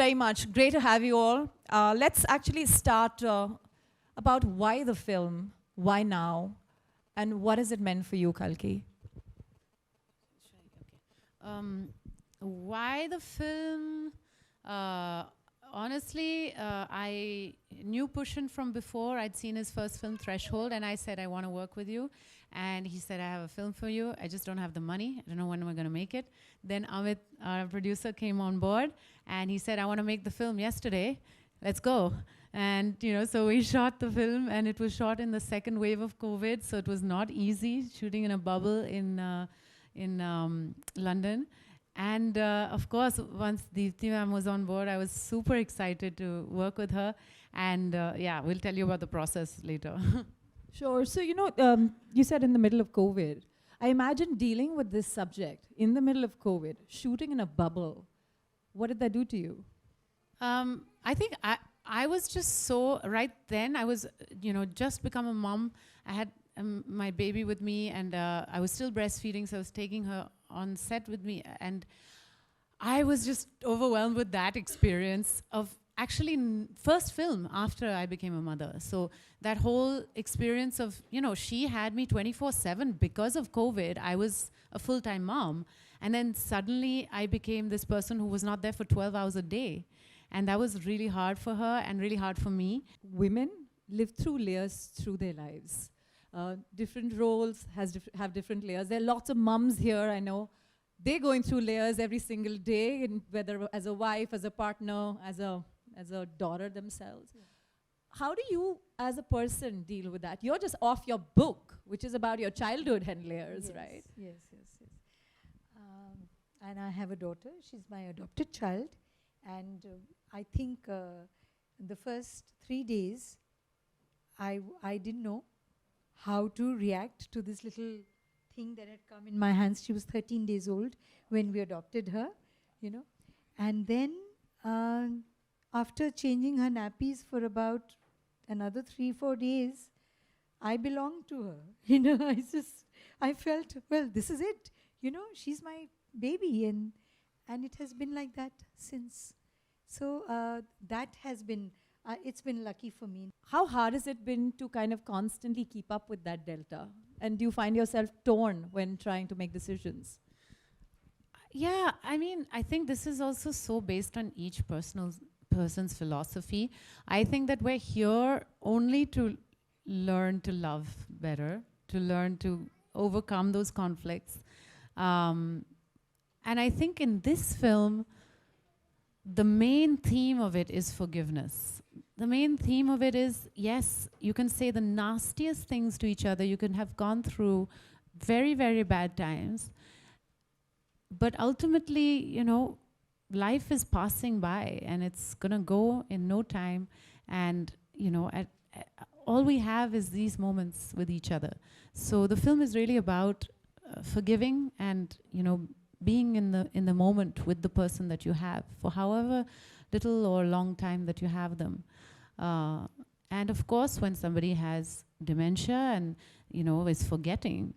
very much. Great to have you all. Let's actually start about why the film, why now, and what has it meant for you, Kalki? Why the film? Honestly, I knew Pushan from before. I'd seen his first film, Threshold, and I said, I want to work with you. And he said, I have a film for you. I just don't have the money. I don't know when we're going to make it. Then Amit, our producer, came on board, and he said, I want to make the film yesterday. Let's go. And so we shot the film, and it was shot in the second wave of COVID, so it was not easy shooting in a bubble in London. And of course, once Deepti ma'am was on board, I was super excited to work with her. And yeah, we'll tell you about the process later. Sure. So, you said in the middle of COVID. I imagine dealing with this subject in the middle of COVID, shooting in a bubble. What did that do to you? I think I was just so, right then, I was, just become a mom. I had my baby with me, and I was still breastfeeding, so I was taking her on set with me. And I was just overwhelmed with that experience of actually first film after I became a mother. So that whole experience of, she had me 24/7 because of COVID. I was a full-time mom. And then suddenly I became this person who was not there for 12 hours a day. And that was really hard for her and really hard for me. Women live through layers through their lives. Different roles have different layers. There are lots of mums here, I know. They're going through layers every single day, whether as a wife, as a partner, as a daughter themselves. Yeah. How do you, as a person, deal with that? You're just off your book, which is about your childhood and layers, yes, right? Yes. And I have a daughter. She's my adopted child. And I think the first 3 days, I didn't know how to react to this little thing that had come in my hands. She was 13 days old when we adopted her, And then after changing her nappies for about another 3-4 days, I belonged to her. I felt, well, this is it. She's my baby, and it has been like that since. So that has been, it's been lucky for me. How hard has it been to kind of constantly keep up with that delta? And do you find yourself torn when trying to make decisions? Yeah, I think this is also so based on each person's philosophy. I think that we're here only to learn to love better, to learn to overcome those conflicts. And I think in this film, the main theme of it is forgiveness. The main theme of it is, yes, you can say the nastiest things to each other. You can have gone through very, very bad times. But ultimately, life is passing by, and it's going to go in no time. And, all we have is these moments with each other. So the film is really about forgiving and, being in the moment with the person that you have for however little or long time that you have them. And of course, when somebody has dementia and, is forgetting,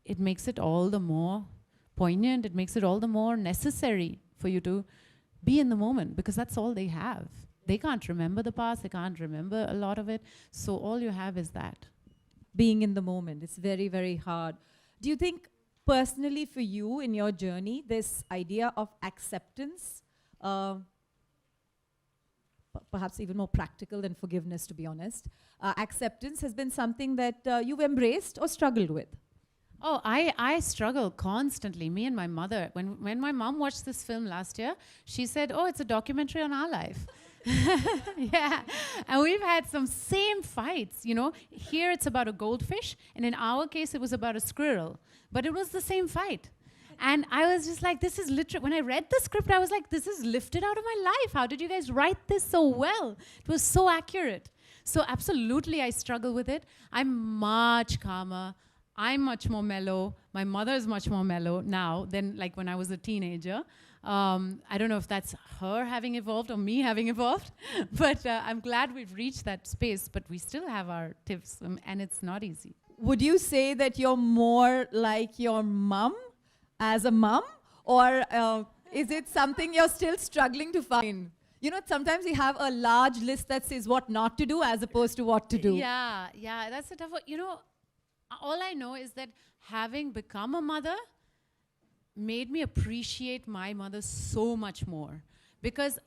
it makes it all the more poignant. It makes it all the more necessary for you to be in the moment, because that's all they have. They can't remember the past. They can't remember a lot of it. So all you have is that. Being in the moment. It's very, very hard. Do you think personally for you in your journey, this idea of acceptance, perhaps even more practical than forgiveness, to be honest, acceptance has been something that you've embraced or struggled with? Oh, I struggle constantly, me and my mother. When my mom watched this film last year, she said, oh, it's a documentary on our life. Yeah, and we've had some same fights, Here it's about a goldfish, and in our case it was about a squirrel. But it was the same fight. And I was just like, this is literally, when I read the script, I was like, this is lifted out of my life. How did you guys write this so well? It was so accurate. So absolutely, I struggle with it. I'm much calmer. I'm much more mellow. My mother is much more mellow now than like when I was a teenager. I don't know if that's her having evolved or me having evolved, but I'm glad we've reached that space, but we still have our tips, and it's not easy. Would you say that you're more like your mom as a mom, or is it something you're still struggling to find? You know, sometimes we have a large list that says what not to do as opposed to what to do. Yeah, yeah, that's a tough one. You know, all I know is that having become a mother made me appreciate my mother so much more, because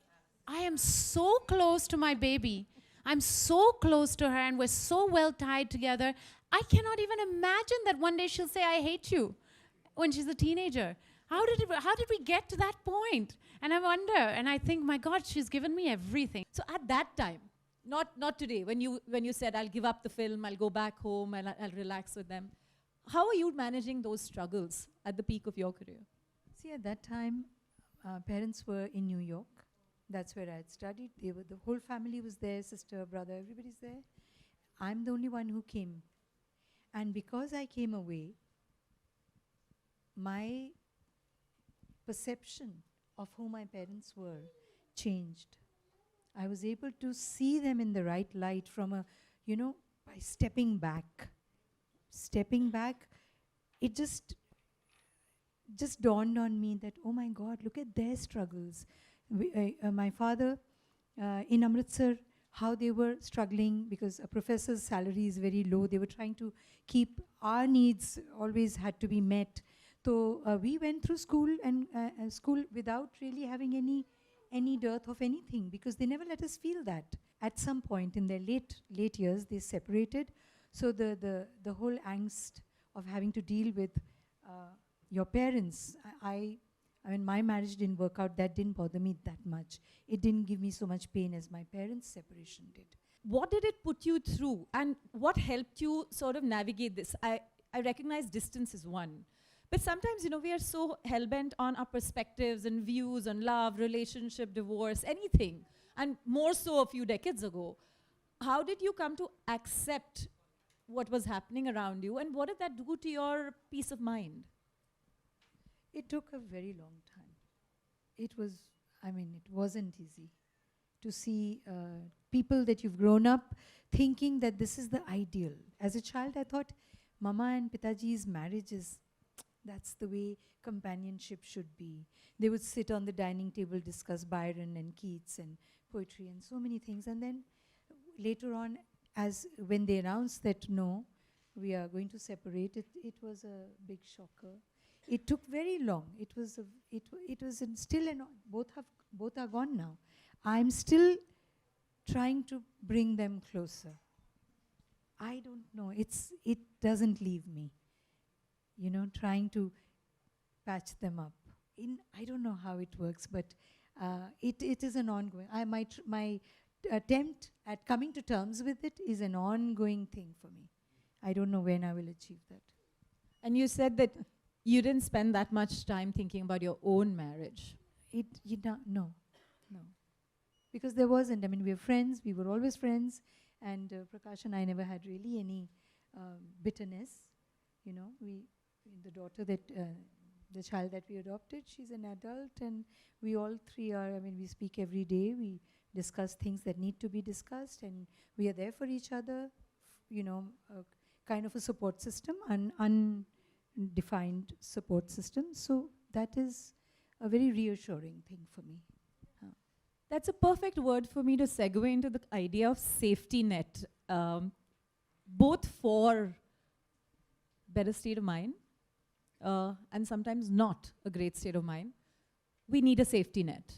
I am so close to my baby. I'm so close to her, and we're so well tied together. I cannot even imagine that one day she'll say, I hate you, when she's a teenager. How did we get to that point? And I wonder, and I think, my God, she's given me everything. So at that time, not today, when you said, I'll give up the film, I'll go back home, and I'll relax with them, how are you managing those struggles at the peak of your career? See, at that time, parents were in New York. That's where I had studied. The whole family was there, sister, brother, everybody's there. I'm the only one who came. And because I came away, my perception of who my parents were changed. I was able to see them in the right light from by stepping back. Stepping back, it just dawned on me that, oh my God, look at their struggles. My father in Amritsar, how they were struggling because a professor's salary is very low. They were trying to keep our needs always had to be met. So we went through school and school without really having any dearth of anything, because they never let us feel that. At some point in their late years, they separated. So the whole angst of having to deal with your parents, I mean, my marriage didn't work out. That didn't bother me that much. It didn't give me so much pain as my parents' separation did. What did it put you through, and what helped you sort of navigate this? I recognize distance is one, but sometimes, we are so hell-bent on our perspectives and views on love, relationship, divorce, anything, and more so a few decades ago. How did you come to accept what was happening around you, and what did that do to your peace of mind? It took a very long time. It wasn't easy to see people that you've grown up thinking that this is the ideal. As a child, I thought Mama and Pitaji's marriage that's the way companionship should be. They would sit on the dining table, discuss Byron and Keats and poetry and so many things. And then later on, when they announced that no, we are going to separate, it was a big shocker. It took very long. It was still both are gone now. I'm still trying to bring them closer. I don't know. It doesn't leave me. Trying to patch them up. I don't know how it works, but it is an ongoing. My attempt at coming to terms with it is an ongoing thing for me. I don't know when I will achieve that. And you said that you didn't spend that much time thinking about your own marriage. No. Because there wasn't. I mean, we were friends. We were always friends. And Prakash and I never had really any bitterness. The child that we adopted, she's an adult, and we all three are, we speak every day. We discuss things that need to be discussed, and we are there for each other, kind of a support system, an undefined support system. So that is a very reassuring thing for me. That's a perfect word for me to segue into the idea of safety net, both for better state of mind and sometimes not a great state of mind. We need a safety net.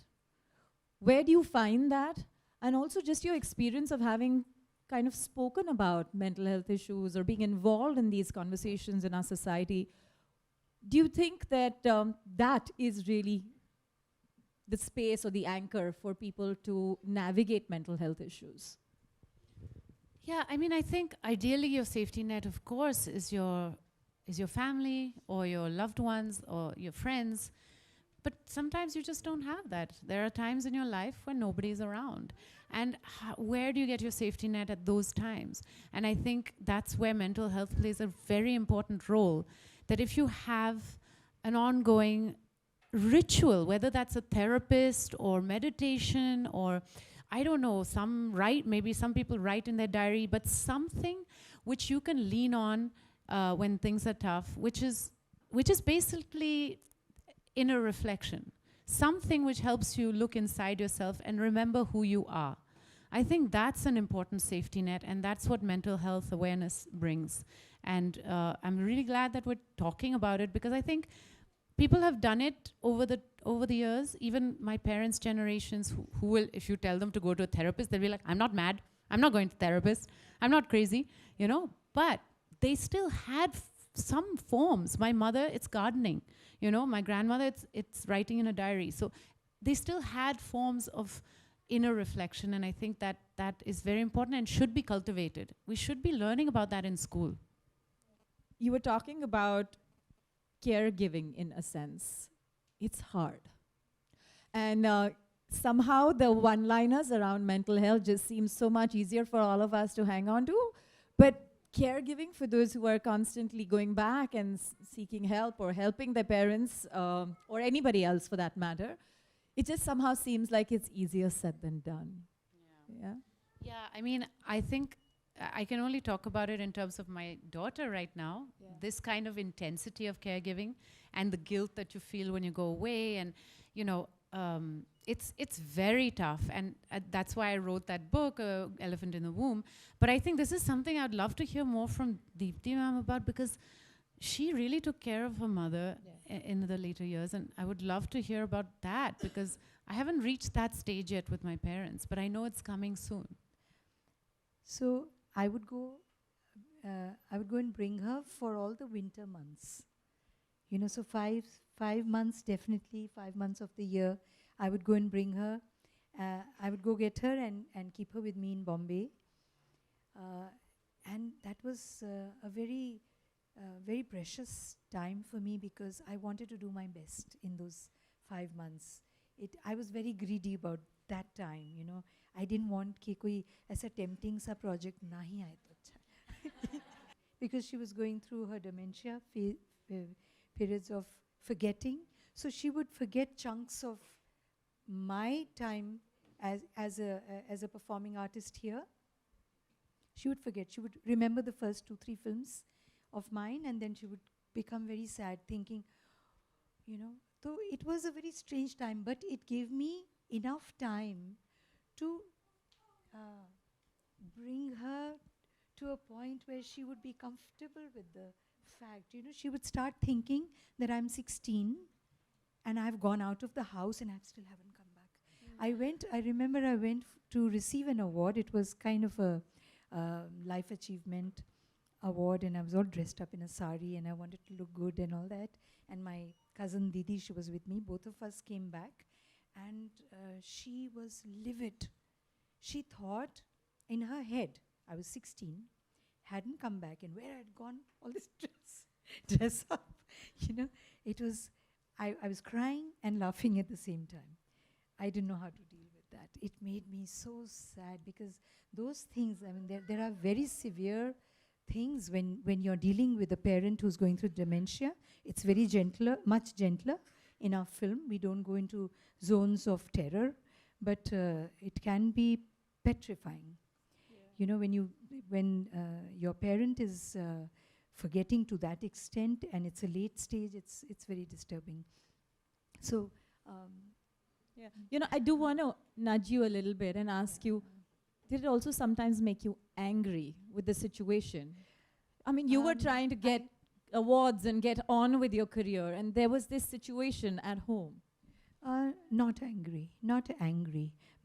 Where do you find that? And also just your experience of having kind of spoken about mental health issues or being involved in these conversations in our society. Do you think that that is really the space or the anchor for people to navigate mental health issues? Yeah, I think ideally your safety net, of course, is your family or your loved ones or your friends. But sometimes you just don't have that. There are times in your life when nobody's around. And where do you get your safety net at those times? And I think that's where mental health plays a very important role. That if you have an ongoing ritual, whether that's a therapist or meditation or, I don't know, maybe some people write in their diary, but something which you can lean on when things are tough, which is basically inner reflection. something which helps you look inside yourself and remember who you are. I think that's an important safety net, and that's what mental health awareness brings. And I'm really glad that we're talking about it, because I think people have done it over the years. Even my parents' generations, who will, if you tell them to go to a therapist, they'll be like, I'm not mad, I'm not going to therapist, I'm not crazy, you know. But they still had some forms. My mother, it's gardening, you know. My grandmother, it's writing in a diary. So they still had forms of inner reflection, and I think that is very important and should be cultivated. We should be learning about that in school. You were talking about caregiving in a sense. It's hard. And somehow the one-liners around mental health just seem so much easier for all of us to hang on to. But caregiving for those who are constantly going back and seeking help or helping their parents, or anybody else for that matter, it just somehow seems like it's easier said than done. Yeah. Yeah, I mean, I think I can only talk about it in terms of my daughter right now. Yeah. This kind of intensity of caregiving and the guilt that you feel when you go away, and you know, it's very tough, and that's why I wrote that book, Elephant in the Womb. But I think this is something I'd love to hear more from Deepti ma'am about, because she really took care of her mother in the later years, and I would love to hear about that, because I haven't reached that stage yet with my parents, but I know it's coming soon. So I would go and bring her for all the winter months. You know, so five months, definitely 5 months of the year, I would go and bring her. I would go get her and keep her with me in Bombay. And that was a very precious time for me, because I wanted to do my best in those 5 months. I was very greedy about that time, you know. I didn't want कि कोई ऐसा tempting सा project ना ही आए तो अच्छा. Because she was going through her dementia periods of forgetting. So she would forget chunks of my time as a performing artist here. She would forget. She would remember the first 2-3 films of mine, and then she would become very sad, thinking, you know. So it was a very strange time, but it gave me enough time to bring her to a point where she would be comfortable with the fact. You know, she would start thinking that I'm 16 and I've gone out of the house and I still haven't come back. I remember I went to receive an award. It was kind of a life achievement award, and I was all dressed up in a sari and I wanted to look good and all that. And my cousin Didi, she was with me. Both of us came back, and she was livid. She thought in her head, I was 16, hadn't come back, and where I'd gone all this dress up. You know, it was, I was crying and laughing at the same time. I didn't know how to deal with that. It made me so sad, because those things, I mean, there are very severe things when you're dealing with a parent who's going through dementia. It's very gentler, much gentler in our film. We don't go into zones of terror, but it can be petrifying. Yeah. You know, when your parent is forgetting to that extent, and it's a late stage, it's very disturbing. So, yeah. You know, I do want to nudge you a little bit and ask you, did it also sometimes make you angry with the situation? I mean, you were trying to get awards and get on with your career, and there was this situation at home. Not angry,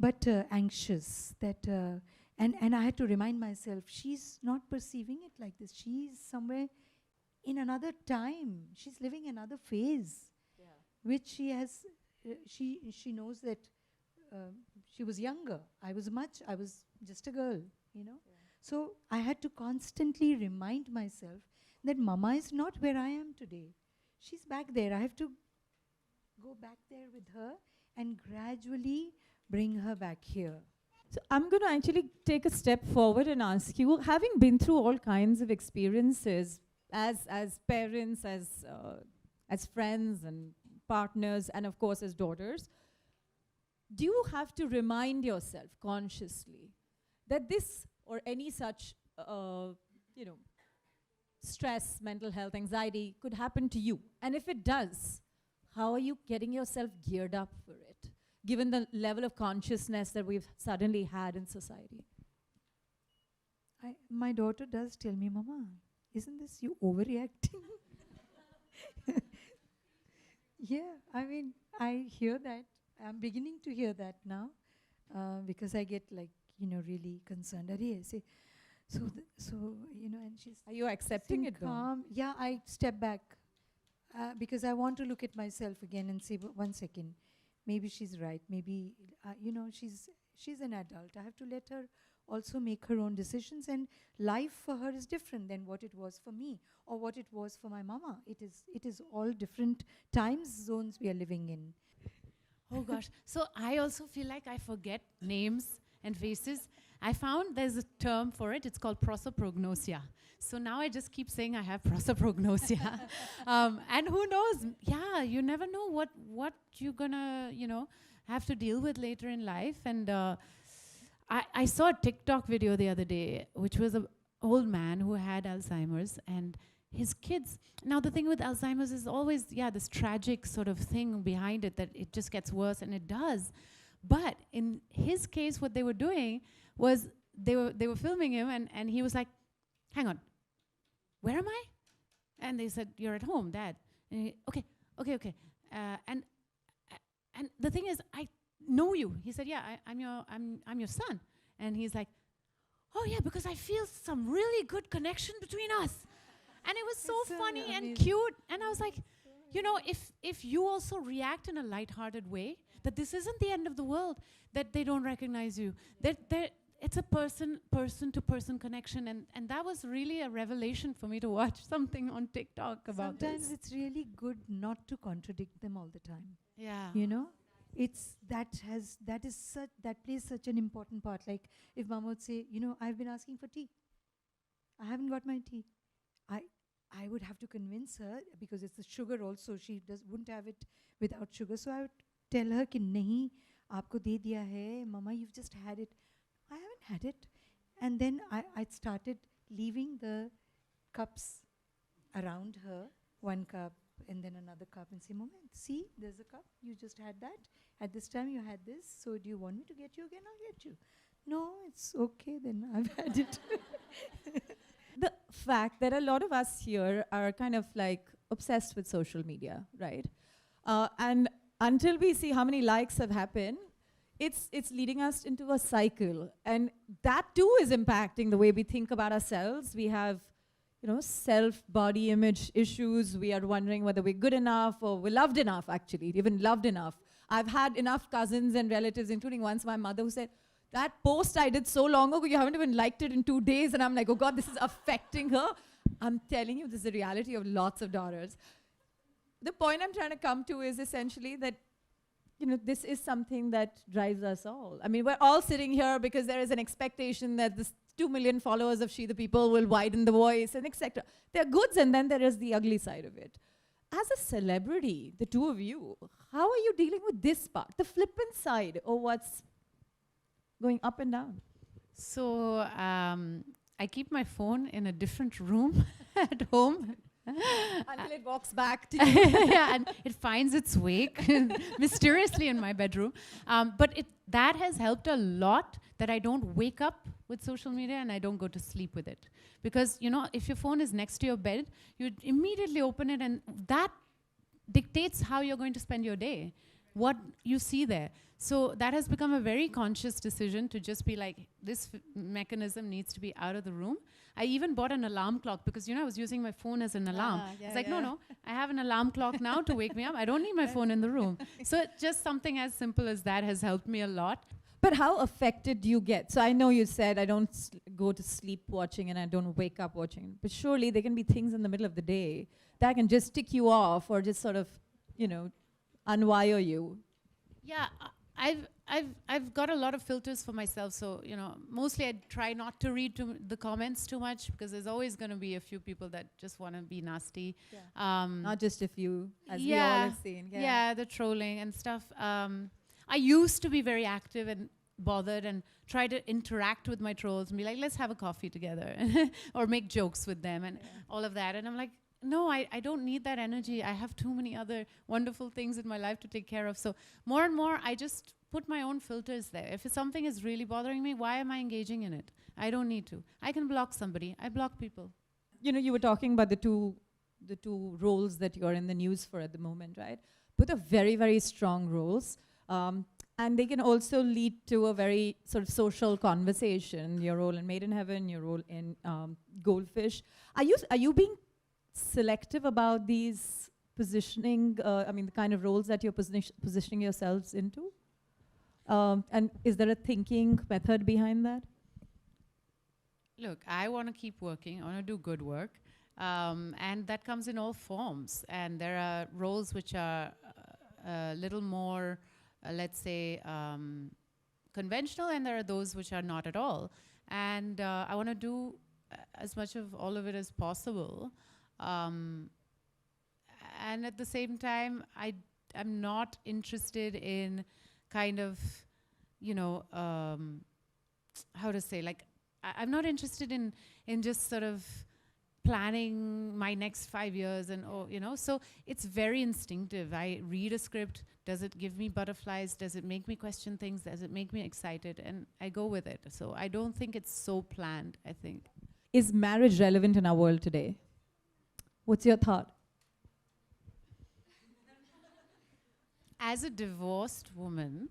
but anxious. That and I had to remind myself, she's not perceiving it like this. She's somewhere in another time. She's living another phase, which she has. She knows that she was younger. I was just a girl, you know. Yeah. So I had to constantly remind myself that Mama is not where I am today. She's back there. I have to go back there with her and gradually bring her back here. So I'm going to actually take a step forward and ask you, having been through all kinds of experiences as parents, as friends and partners, and of course as daughters, do you have to remind yourself consciously that this or any such, stress, mental health, anxiety could happen to you? And if it does, how are you getting yourself geared up for it, given the level of consciousness that we've suddenly had in society? My daughter does tell me, Mama, isn't this you overreacting? Yeah, I mean, I hear that. I'm beginning to hear that now because I get like, really concerned. I say, and she's Are you accepting it though? calm. Yeah, I step back because I want to look at myself again and say, "One second, maybe she's right. Maybe, she's an adult. I have to let her also make her own decisions, and life for her is different than what it was for me or what it was for my mama. It is all different time zones we are living in." Oh gosh. So I also feel like I forget names and faces. I found there's a term for it. It's called prosopagnosia. So now I just keep saying I have prosopagnosia. And who knows? Yeah, you never know what you're gonna, have to deal with later in life. And I saw a TikTok video the other day, which was an old man who had Alzheimer's, and his kids. Now the thing with Alzheimer's is always, this tragic sort of thing behind it, that it just gets worse, and it does. But in his case, what they were doing was they were filming him, and he was like, "Hang on, where am I?" And they said, "You're at home, Dad." And he, okay. And the thing is, I know you. He said, "Yeah, I'm your son." And he's like, "Oh yeah, because I feel some really good connection between us." And it was so funny and cute. And I was like, if you also react in a lighthearted way, that this isn't the end of the world, that they don't recognize you, that it's a person-to-person connection. And that was really a revelation for me to watch something on TikTok about this. Sometimes it's really good not to contradict them all the time. Yeah. That plays such an important part. Like if Mama would say, I've been asking for tea. I haven't got my tea. I would have to convince her, because it's the sugar also. She wouldn't have it without sugar. So I would tell her कि नहीं आपको दे दिया है, Mama, you've just had it. I haven't had it. And then I started leaving the cups around her, one cup and then another cup, and say, Mama, see, there's a cup. You just had that. At this time you had this. So do you want me to get you again? I'll get you. No, it's okay then. I've had it. The fact that a lot of us here are kind of like obsessed with social media, right? And until we see how many likes have happened, it's leading us into a cycle. And that too is impacting the way we think about ourselves. We have, self-body image issues. We are wondering whether we're good enough or we're loved enough, actually, even loved enough. I've had enough cousins and relatives, including once my mother, who said, "That post I did so long ago, you haven't even liked it in 2 days." And I'm like, oh God, this is affecting her. I'm telling you, this is the reality of lots of daughters. The point I'm trying to come to is essentially that, this is something that drives us all. I mean, we're all sitting here because there is an expectation that this 2 million followers of SheThePeople will widen the voice and etc. There are goods, and then there is the ugly side of it. As a celebrity, the two of you, how are you dealing with this part, the flippant side, or what's going up and down? So I keep my phone in a different room at home. Until it walks back to you. Yeah, and it finds its way mysteriously in my bedroom. But that has helped a lot, that I don't wake up with social media and I don't go to sleep with it. Because, if your phone is next to your bed, you immediately open it, and that dictates how you're going to spend your day, what you see there. So that has become a very conscious decision to just be like, this mechanism needs to be out of the room. I even bought an alarm clock because, I was using my phone as an alarm. It's like, no, I have an alarm clock now to wake me up. I don't need my phone in the room. So just something as simple as that has helped me a lot. But how affected do you get? So I know you said I don't go to sleep watching and I don't wake up watching. But surely there can be things in the middle of the day that can just tick you off or just sort of, unwire you. Yeah, I've got a lot of filters for myself. So, mostly I try not to read the comments too much, because there's always going to be a few people that just want to be nasty. Yeah. Not just a few, as we all have seen. Yeah, the trolling and stuff. I used to be very active and bothered and try to interact with my trolls and be like, let's have a coffee together or make jokes with them and all of that. And I'm like, no, I don't need that energy. I have too many other wonderful things in my life to take care of. So more and more, I just put my own filters there. If something is really bothering me, why am I engaging in it? I don't need to. I can block somebody. I block people. You know, you were talking about the two roles that you're in the news for at the moment, right? Both are very, very strong roles. And they can also lead to a very sort of social conversation. Your role in Made in Heaven, your role in Goldfish. Are you being selective about these positioning, I mean, the kind of roles that you're positioning yourselves into? And is there a thinking method behind that? Look, I want to keep working. I want to do good work. And that comes in all forms. And there are roles which are a little more, let's say, conventional, and there are those which are not at all. And I want to do as much of all of it as possible. And at the same time, I'm not interested in kind of, you know, how to say, like, I'm not interested in just sort of planning my next 5 years and, you know, so it's very instinctive. I read a script. Does it give me butterflies? Does it make me question things? Does it make me excited? And I go with it. So I don't think it's so planned, I think. Is marriage relevant in our world today? What's your thought? As a divorced woman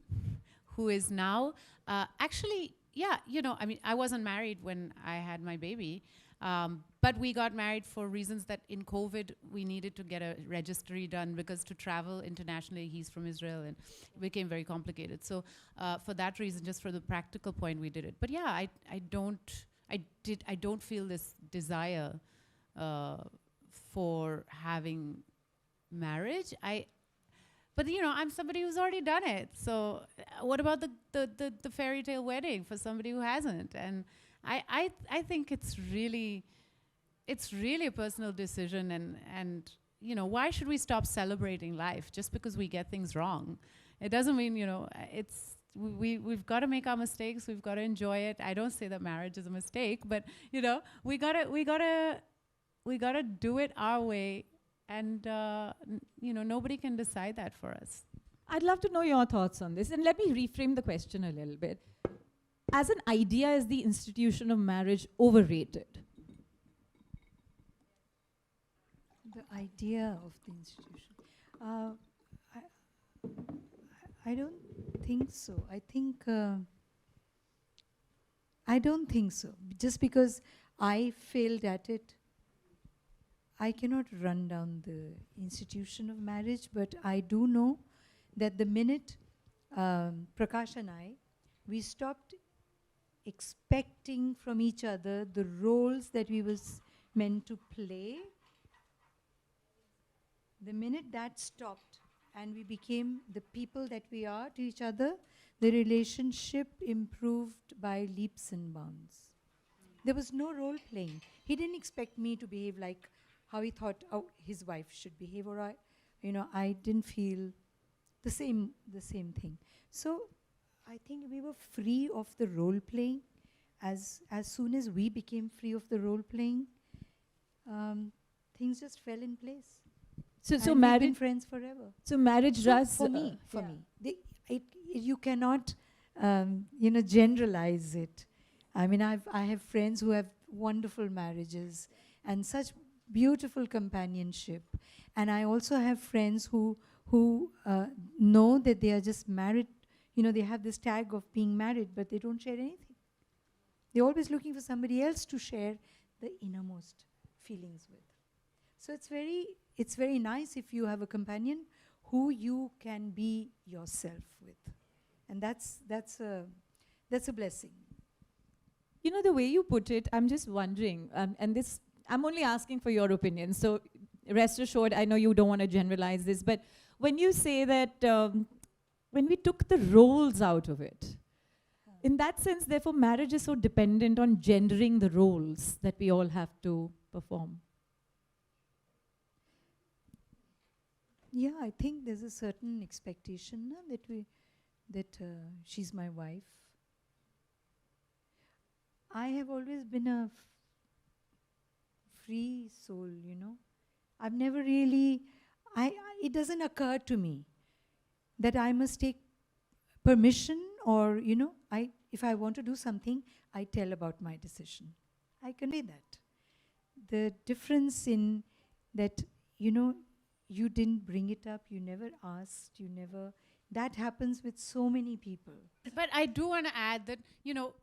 who is now, actually, yeah, you know, I mean, I wasn't married when I had my baby, but we got married for reasons that in COVID, we needed to get a registry done because to travel internationally, he's from Israel, and it became very complicated. So for that reason, just for the practical point, we did it. But yeah, I don't feel this desire for having marriage. But you know, I'm somebody who's already done it. So what about the fairy tale wedding for somebody who hasn't? And I think it's really a personal decision. And you know, why should we stop celebrating life just because we get things wrong? It doesn't mean, you know, we've got to make our mistakes. We've got to enjoy it. I don't say that marriage is a mistake, but you know, we gotta do it our way. And, you know, nobody can decide that for us. I'd love to know your thoughts on this. And let me reframe the question a little bit. As an idea, is the institution of marriage overrated? The idea of the institution. I don't think so. I don't think so. Just because I failed at it, I cannot run down the institution of marriage, but I do know that the minute Prakash and we stopped expecting from each other the roles that we was meant to play, the minute that stopped and we became the people that we are to each other, the relationship improved by leaps and bounds. There was no role playing. He didn't expect me to behave like how he thought his wife should behave, or I didn't feel the same thing. So I think we were free of the role playing. As soon as we became free of the role playing, things just fell in place. So we've been marriage friends forever. So marriage does for me, you cannot generalize it. I mean, I have friends who have wonderful marriages and such beautiful companionship, and I also have friends who know that they are just married. You know, they have this tag of being married, but they don't share anything. They're always looking for somebody else to share the innermost feelings with. So it's very nice if you have a companion who you can be yourself with, and that's a blessing. You know, the way you put it, I'm just wondering, and this, I'm only asking for your opinion, so rest assured, I know you don't want to generalize this, but when you say that when we took the roles out of it, in that sense, therefore, marriage is so dependent on gendering the roles that we all have to perform. Yeah, I think there's a certain expectation that she's my wife. I have always been a free soul, I've never really, it doesn't occur to me that I must take permission, or, if I want to do something, I tell about my decision. I convey that. The difference in that, you didn't bring it up, you never asked, that happens with so many people. But I do want to add that,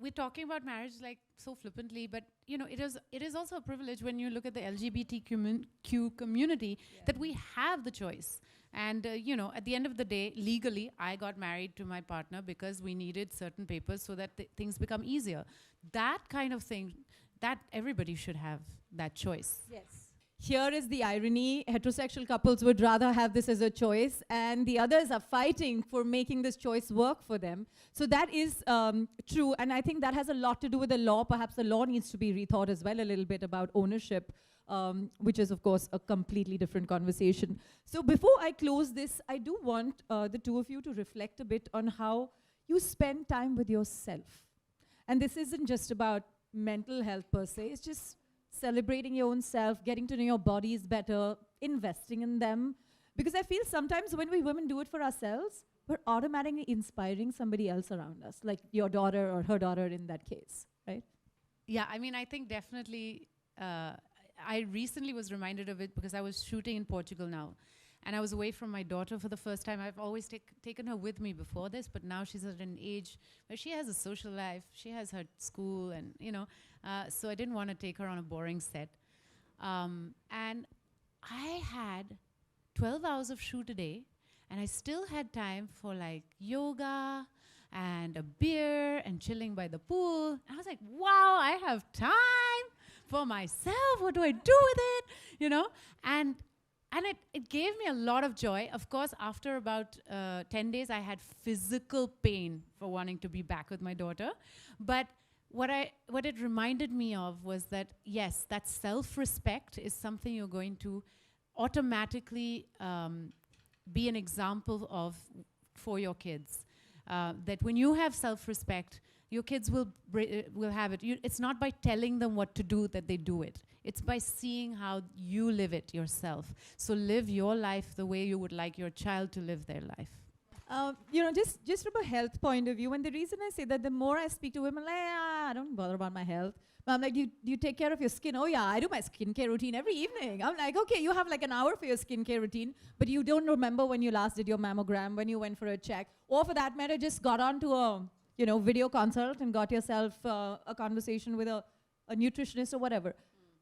we're talking about marriage like so flippantly, but, it is also a privilege when you look at the LGBTQ community that we have the choice. And, at the end of the day, legally, I got married to my partner because we needed certain papers so that things become easier. That kind of thing, that everybody should have that choice. Yes. Here is the irony. Heterosexual couples would rather have this as a choice, and the others are fighting for making this choice work for them. So that is true, and I think that has a lot to do with the law. Perhaps the law needs to be rethought as well a little bit about ownership, which is, of course, a completely different conversation. So before I close this, I do want the two of you to reflect a bit on how you spend time with yourself. And this isn't just about mental health per se, it's just celebrating your own self, getting to know your bodies better, investing in them. Because I feel sometimes when we women do it for ourselves, we're automatically inspiring somebody else around us, like your daughter or her daughter in that case, right? Yeah, I mean, I think definitely, I recently was reminded of it because I was shooting in Portugal now. And I was away from my daughter for the first time. I've always taken her with me before this, but now she's at an age where she has a social life, she has her school, and, so I didn't want to take her on a boring set. And I had 12 hours of shoot a day, and I still had time for like yoga and a beer and chilling by the pool. And I was like, wow, I have time for myself. What do I do with it? And it gave me a lot of joy. Of course, after about 10 days, I had physical pain for wanting to be back with my daughter. But what it reminded me of was that, yes, that self-respect is something you're going to automatically be an example of for your kids. That when you have self-respect, your kids will have it. It's not by telling them what to do that they do it. It's by seeing how you live it yourself. So live your life the way you would like your child to live their life. Just from a health point of view, and the reason I say that, the more I speak to women, like, I don't bother about my health. But I'm like, do you take care of your skin? Oh yeah, I do my skincare routine every evening. I'm like, okay, you have like an hour for your skincare routine, but you don't remember when you last did your mammogram, when you went for a check, or for that matter, just got onto a video consult and got yourself a conversation with a nutritionist or whatever.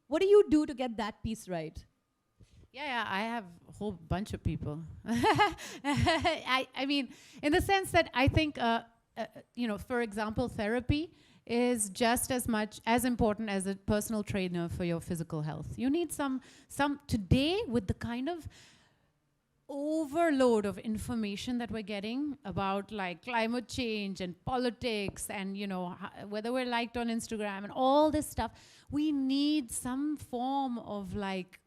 What do you do to get that piece right? Yeah, I have a whole bunch of people. I mean, in the sense that I think, for example, therapy is just as important as a personal trainer for your physical health. You need some today, with the kind of overload of information that we're getting about like climate change and politics and whether we're liked on Instagram and all this stuff, we need some form of like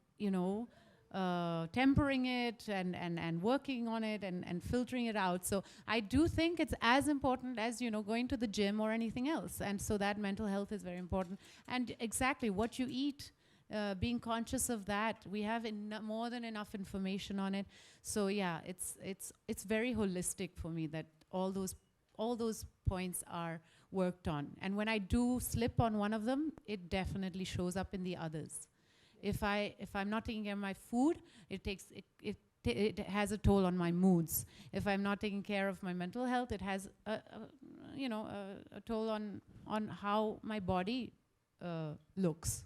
tempering it and working on it and filtering it out. So I do think it's as important as going to the gym or anything else, and so that mental health is very important. And exactly what you eat, being conscious of that. We have more than enough information on it. So yeah, it's very holistic for me that all those points are worked on. And when I do slip on one of them, it definitely shows up in the others. If I'm not taking care of my food, it has a toll on my moods. If I'm not taking care of my mental health, it has a toll on how my body looks.